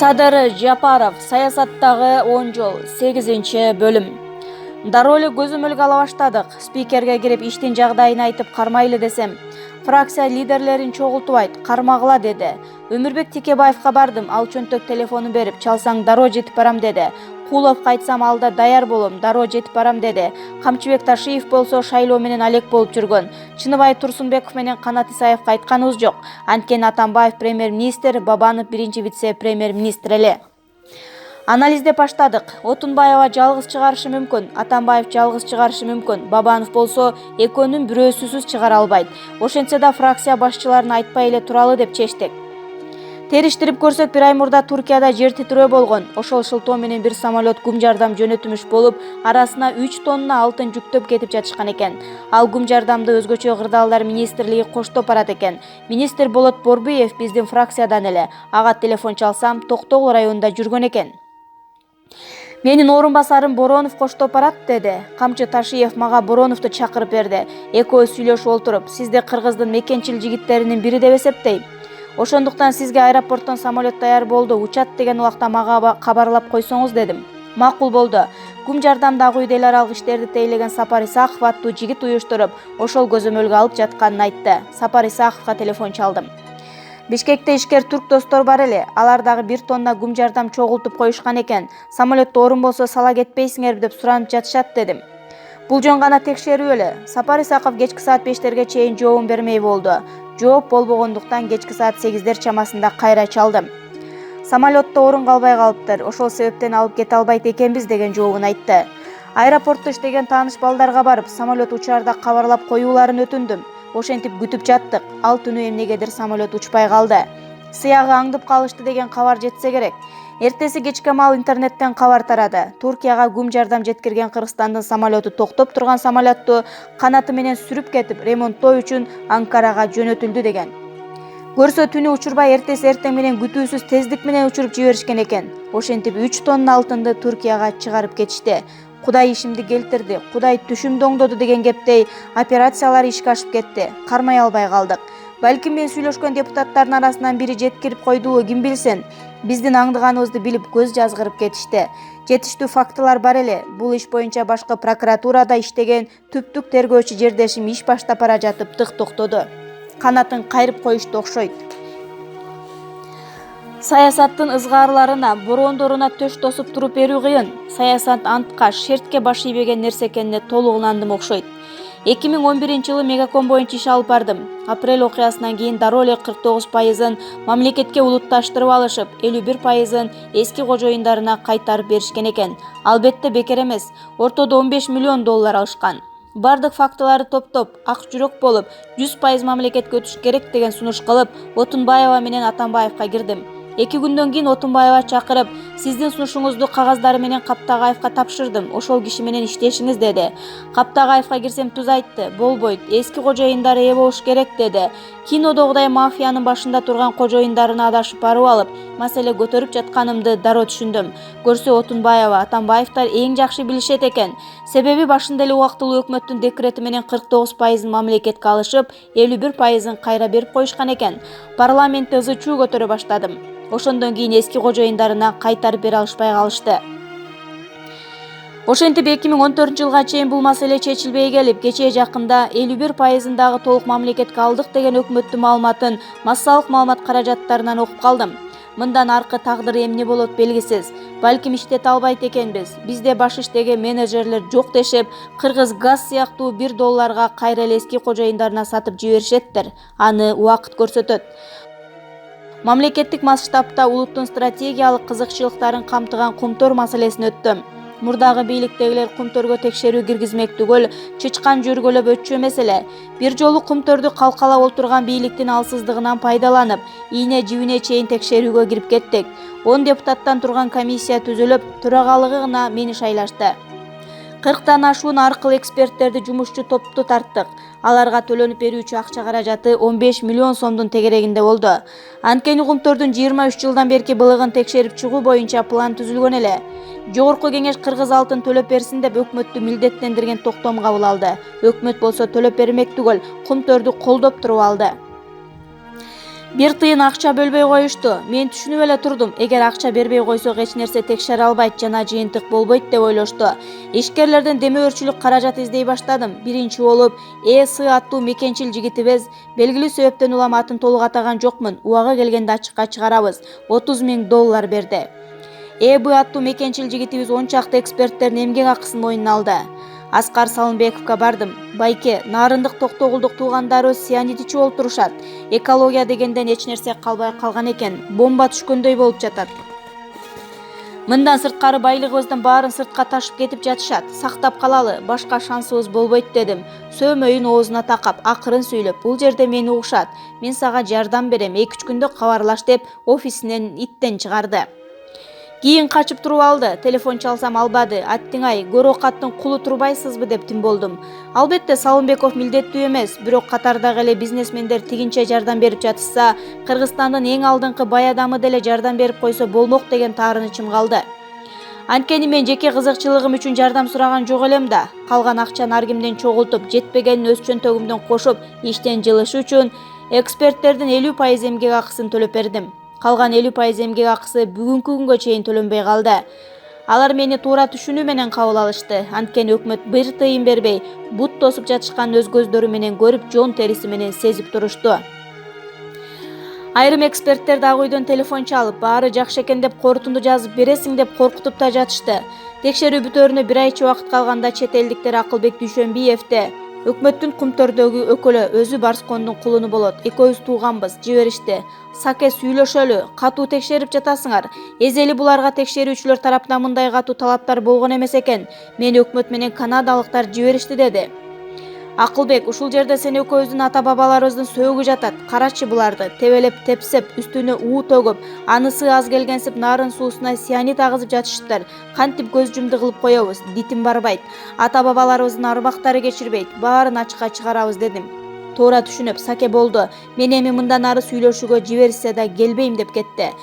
Садыр Жапаров саясаттагы 10 жол 8-бөлүм. Дароо эле көзөмөлгө ала баштадык. Спикерге кирип иштин жагдайын айтып кармайлы десем, фракция лидерлерин чогултуп кармагыла деди. Өмүрбек Текебаевга бардым, ал чөнтөк телефонун берип, чалсаң дароо жетип барам деди. Куловго айтсам алда даяр болом, дароо жетип барам деди. Камчыбек Ташиев болсо шайлоо менен алек болуп жүргөн. Чыныбай Турсунбеков менен Канат Исаевга айтканыбыз жок. Анткени Атамбаев премьер-министр, Бабанов биринчи вице-премьер-министр эле. Анализдеп баштадык. Отунбаева жалгыз чыгарышы мүмкүн, Атамбаев жалгыз чыгарышы мүмкүн, Бабанов болсо экөөнүн бирөөсүсүз чыгара албайт. Ошентсе да фракция башчыларын айтпай эле туралы деп чечтик. Териштирип көрсөк, бир ай мурда Туркияда жер титирөө болгон. Ошол шылтоо менен бир самолет гум жардам жөнөтүмүш болуп, арасына 3 тонна алтын жүктөп кетип жатышкан экен. Ал гум жардамды өзгөчө кырдаалдар министрлиги коштоп барат экен. Министр Болот Борбиев биздин фракциядан эле. Ага телефон чалсам, Токтогул районунда жүргөн экен. Менин орун-басарым Боронов коштоп барат деди. Камчы Ташиев мага Бороновду чакырып берди. Экөөбүз сүйлөшүп отуруп, сизди кыргыздын мекенчил жигиттеринин бири деп эсептейм. Ошондуктан сизге аэропорттон самолет даяр болду, учат деген убакта мага кабарлап койсоңуз дедим. Макул болду. Гум жардамдагы үйдө эл аралык иштерди тейлеген Сапар Исаков аттуу жигит уюштуруп, ошол көзөмөлгө алып жатканын айтты. Сапар Исаковго телефон чалдым. Бишкекте ишкер турк достор бар эле. Алар дагы 1 тонна гум жардам чогултуп коюшкан экен. Самолетто орун болсо сала кетпейсиңерби деп суранып жатышат дедим. Бул жөн гана текшерүү эле. Сапар Исаков кечки саат 5-терге чейин жообун бермей болду. Жооп болбогондуктан кечки саат 8-дер чамасында кайра чалдым. Самолетто орун калбай калыптыр. Ошол себептен алып кете албайт экенбиз деген жообун айтты. Аэропортто иштеген тааныш балдарга барып, самолет учаарда кабарлап коюуларын өтүндүм. Ошентип күтүп жаттык. Ал түнү эмнегедир самолет учпай калды. Сыягы аңдып калышты деген кабар жетсе керек. Эртеси кечке маал интернеттен кабар тарады. Туркияга гум жардам жеткирген Кыргызстандын самолету токтоп турган самолетту канаты менен сүрүп кетип, ремонттоо үчүн Анкарага жөнөтүлдү деген. Көрсө түнү учурбай, эртеси эртең менен күтүүсүз тездик менен учуруп жиберишкен экен. Ошентип 3 тонна алтынды Туркияга чыгарып кетишти. Кудай ишимди келтирди, Кудай түшүмдү оңдоду деген кептей операциялар ишке ашып кетти. Кармай албай калдык. Балким мен сүйлөшкөн депутаттардын арасынан бири жеткирип койдубу, ким билсин. Биздин аңдыганыбызды билип көз жазгырып кетишти. Жетиштүү фактылар бар эле. Бул иш боюнча башкы прокуратурада иштеген түптүк тергөөчү жердешим иш баштап бара жатып тык токтоду. Канатын кайрып коюшту окшойт. Саясаттын ызгаарларына, бороондоруна төш тосуп туруп берүү кыйын. Саясат антка, шертке баш ийбеген нерсе экенине толук ынандым окшойт. 2011-жылы Мегаком боюнча иш алып бардым. Апрель окуясынан кийин дароо эле 49%-ын мамлекетке улутташтырып алышып, 51%-ын эски кожоюндарына кайтарып беришкен экен. Албетте бекер эмес. Ортодо 15 миллион доллар алышкан. Бардык фактыларды топтоп, ак жүрөк болуп, 100% мамлекетке өтүш керек деген сунуш кылып, Отунбаева менен Атамбаевга кирдим. 2 күндөн кийин Отунбаева чакырып, сиздин сунушуңузду кагаздары менен Каптагаевга тапшырдым, ошол киши менен иштешиңиз деди. Каптагаевга кирсем туз айтты, болбойт, эски кожоюндар ээ болуш керек деди. Кинодогудай мафиянын башында турган кожоюндарына адашып барып алып, маселе көтөрүп жатканымды дароо түшүндүм. Көрсө Отунбаева, Атамбаевдар эң жакшы билишет экен. Себеби башында эле убактылуу өкмөттүн декрети менен 49%-ын мамлекетке алышып, 51%-ын кайра берип коюшкан экен. Парламентте ызы-чуу көтөрө баштадым. Ошондон кийин эски кожоюндарына кайтарып бере алышпай калышты. Ошентип 2014-жылга чейин бул маселе чечилбей келип, кечээ жакында 51%-ын дагы толук мамлекетке алдык деген өкмөттүн маалыматын массалык маалымат каражаттарынан окуп калдым. Мындан аркы тагдыр эмне болот белгисиз. Балким иштете албайт экенбиз. Бизде баш иштеген менеджерлер жок дешип, Кыргыз газ сыяктуу $1 кайра эле эски кожоюндарына сатып жиберишеттир. Аны убакыт көрсөтөт. Мамлекеттик масштабта улуттун стратегиялык кызыкчылыктарын камтыган кумтор маселесин өттүм. Мурдагы бийликтегилер кумтөргө текшерүү киргизмек түгөл, чычкан жүргөлөп өтчү эмес эле. Бир жолу кумтөрдү калкалап отурган бийликтин алсыздыгынан пайдаланып, ийне жибине чейин текшерүүгө кирип кеттик. 10 депутаттан турган комиссия түзүлүп, төрагалыгына мени шайлашты. 40тан ашуун аркылуу эксперттерди жумушчу топту тарттык. Аларга төлөнүп берүүчү акча каражаты 15 миллион сомдун тегерегинде болду. Анткени кумтөрдүн 23 жылдан берки былыгын текшерип чыгуу боюнча план түзүлгөн эле. Жогорку кеңеш кыргыз алтын төлөп берсин деп өкмөттү милдеттендирген токтом кабыл алды. Өкмөт болсо төлөп бермек түгөл, кумтөрдү колдоп туруп алды. 1 тыйын акча бөлбөй коюшту. Мен түшүнүп эле турдум. Эгер акча бербей койсок эч нерсе текшере албайт жана жыйынтык болбойт деп ойлошту. Ишкерлерден демөөрчүлүк каражат издей баштадым. Биринчи болуп ЭС аттуу мекенчил жигитибиз белгилүү себептен улам атын толук атаган жокмун. Убагы келгенде ачыкка чыгарабыз. $30 000 берди. ЭБ аттуу мекенчил жигитибиз 10 чакты эксперттердин эмгек акысын мойнуна алды. Аскар Салымбековго бардым. Байке, нарындык токтогулдук туугандарыбыз сианид ичип олтурушат. Экология дегенден эч нерсе калбай калган экен. Бомба түшкөндөй болуп жатат. Мындан сырткары байлыгыбыздын баарын сыртка ташып кетип жатышат. Сактап калалы, башка шансыбыз болбойт дедим. Сөмөйүн оозуна такап, акырын сүйлөп, бул жерде мени угушат. Мен сага жардам берем, 2-3 күндө кабарлаш деп офисинен иттен чыгарды. Кийин качып туруп алды. Телефон чалсам албады. Аттиң-ай, көрөкаттын кулу турбайсызбы деп тим болдум. Албетте Салымбеков милдеттүү эмес, бирок катардагы эле бизнесмендер тигинче жардам берип жатышса, Кыргызстандын эң алдыңкы бай адамы деле жардам берип койсо болмок деген таарынычым калды. Анткени мен жеке кызыкчылыгым үчүн жардам сураган жок элем да. Калган акчаны ар кимден чогултуп, жетпегенин өз чөнтөгүмдөн кошуп, иштен жылыш үчүн эксперттердин 50% эмгек акысын төлөп бердим. Калган 50% эмгек акысы бүгүнкү күнгө чейин төлөнбөй калды. Алар мени туура түшүнүү менен кабыл алышты. Анткени өкмөт 1 тыйын бербей, бут тосуп жатышканын өз көздөрү менен көрүп, жон териси менен сезип турушту. Айрым эксперттер дагы үйдөн телефон чалып, баары жакшы экен деп корутунду жазып бересиң деп коркутуп да жатышты. Текшерүү бүтөөрүнө 1 айча убакыт калганда чет элдиктер Акылбек Дүйшөнбиевди өкмөттүн кумтөрдөгү өкүлү өзү Барскондун кулуну болот. Экөөбүз тууганбыз, жиберишти. Саке сүйлөшөлү, катуу текшерип жатасыңар. Эзели буларга текшерүүчүлөр тараптан мындай катуу талаптар болгон эмес экен. Мени өкмөт менен канадалыктар жиберишти деди. Акылбек, ушул жерде сен экөөбүздүн ата-бабаларыбыздын сөөгү жатат. Карачы буларды, тебелеп тепсеп, үстүнө уу төгүп, анысы аз келгенсип нарын суусуна сианид агызып жатышыптыр. Кантип көз жумду кылып коебуз? Дитим барбайт. Ата-бабаларыбыздын арбактары кечирбейт. Баарын ачыкка чыгарабыз дедим. Туура түшүнүп, Саке болду. Мен эми мындан ары сүйлөшүүгө жиберишсе да келбейм деп кетти.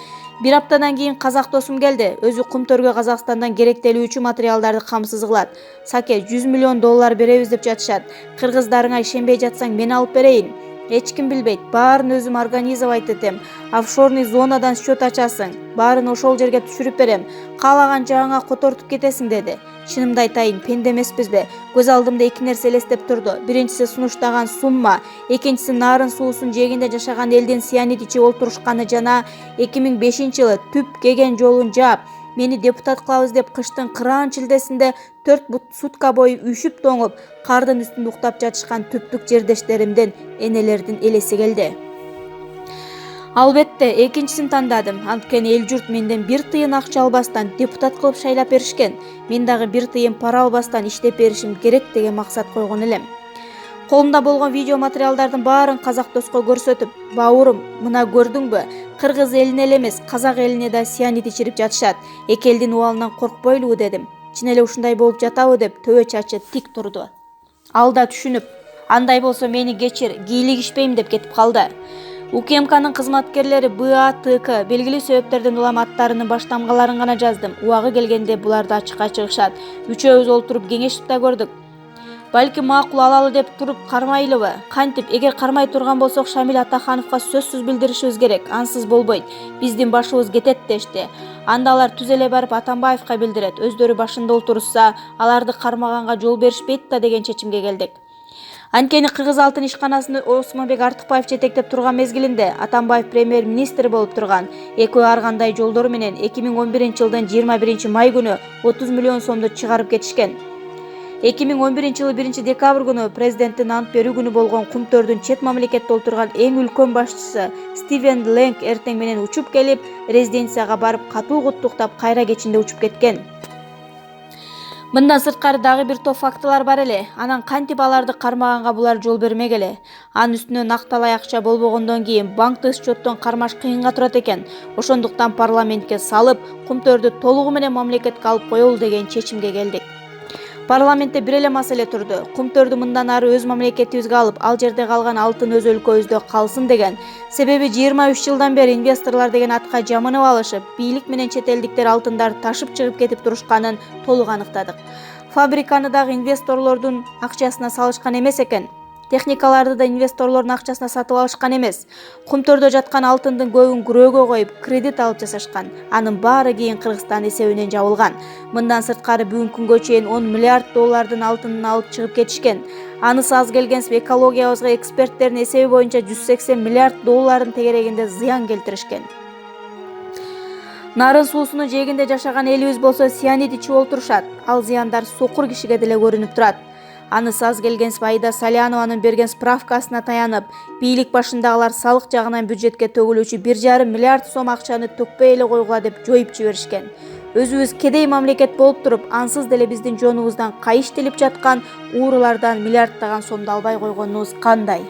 1 аптадан кийин казак досум келди. Өзү кумтөргө Казакстандан керектелүүчү материалдарды камсыз кылат. Саке, $100 миллион беребиз деп жатышат. Кыргыздарыңа ишенбей жатсаң мен алып берейин. Эч ким билбейт. Баарын өзүм организовать этем. Офшорный зонадан счет ачасың. Баарын ошол жерге түшүрүп берем. Каалаган жагыңа котортуп кетесиң деди. Чынымды айтайын, пенде эмеспизби? Көз алдымда 2 нерсе элестеп турду. Биринчиси сунуштаган сумма, экинчиси нарын суусун жээгинде жашаган элдин сианид ичип олтурушканы жана 2005-жылы түп кеген жолун жаап, мени депутат кылабыз деп кыштын кыраан чилдесинде 4 сутка бою үшүп тоңуп, кардын үстүндө уктап жатышкан түптүк жердештеримдин, энелердин элеси келди. Албетте, экинчисин тандадым. Анткени эл журт менден 1 тыйын акча албастан депутат кылып шайлап беришкен. Мен дагы 1 тыйын пара албастан иштеп беришим керек деген максат койгон элем. Колумда болгон видео материалдардын баарын казак доско көрсөтүп, бауырым, мына көрдүңбү? Кыргыз элине эле эмес, казак элине да сианид ичирип жатышат. Эки элдин убалынан коркпойлубу дедим. Чын эле ушундай болуп жатабы деп төбө чачы тик турду. Ал да түшүнүп, андай болсо мени кечир, кийлигишпейм деп кетип калды. УКМКнын кызматкерлери БАТК белгилүү себептерден улам аттарынын баштамгаларын гана жаздым. Убагы келгенде буларды ачыкка чыгышат. Үчөөбүз олтуруп кеңешип да көрдүк. Балки макул алалы деп туруп кармайлыбы? Кантип, эгер кармай турган болсок Шамил Атахановго сөзсүз билдиришибиз керек. Ансыз болбойт. Биздин башыбыз кетет дешти. Анда алар түз эле барып Атамбаевга билдирет. Өздөрү башында отурушса, аларды кармаганга жол беришпейт да деген чечимге келдик. Анткени Кыргыз алтын ишканасында Осмонбек Артыкбаев жетектеп турган мезгилинде Атамбаев премьер-министр болуп турган. Экөө ар кандай жолдор менен 2011-жылдын 21-май күнү 30 миллион сомду чыгарып кетишкен. 2011-жылы 1-декабрь күнү президенттин ант берүү күнү болгон кумтөрдүн чет мамлекетте отурган эң үлкөн башчысы Стивен Ленг эртең менен учуп келип, резиденцияга барып катуу куттуктап кайра кечинде учуп кеткен. Мындан сырткары дагы бир топ фактылар бар эле. Анан кантип аларды кармаганга булар жол бермегеле? Анын үстүнө накталай акча болбогондон кийин банктык счеттон кармаш кыйынга турат экен. Ошондуктан парламентке салып, кумтөрдү толугу менен мамлекетке алып коелу деген чечимге келдик. Парламентте бир эле маселе турду. Кумтөрдү мындан ары өз мамлекетибизге алып, ал жерде калган алтын өз өлкөбүздө калсын деген. Себеби 23 жылдан бери инвесторлор деген атка жамынып алышып, бийлик менен чет элдиктер алтындарды ташып чыгып кетип турушканын толук аныктадык. Фабриканы дагы инвесторлордун акчасына салышкан эмес экен. Техникаларды да инвесторлордун акчасына сатып алышкан эмес. Кумтөрдө жаткан алтындын көбүн күрөөгө коюп, кредит алып жасашкан. Анын баары кийин Кыргызстан эсебинен жабылган. Мындан сырткары бүгүнкү күнгө чейин 10 миллиард доллардын алтынын алып чыгып кетишкен. Анысы аз келгенсип экологиябызга эксперттердин эсеби боюнча 180 миллиард доллардын тегерегинде зыян келтиришкен. Нарын суусуну жээгинде жашаган элибиз болсо цианид ичип олтурушат. Ал зыяндар сокур кишиге деле көрүнүп турат. Анысы аз келгенсип Аида Салянованын берген справкасына таянып, бийлик башындагылар салык жагынан бюджетке төгүлүүчү 1,5 миллиард сом акчаны төкпөй эле койгула деп жоюп жиберишкен. Өзүбүз кедей мамлекет болуп туруп, ансыз деле биздин жонубуздан кайыш тилип жаткан уурулардан миллиарддаган сомду албай койгонубуз кандай?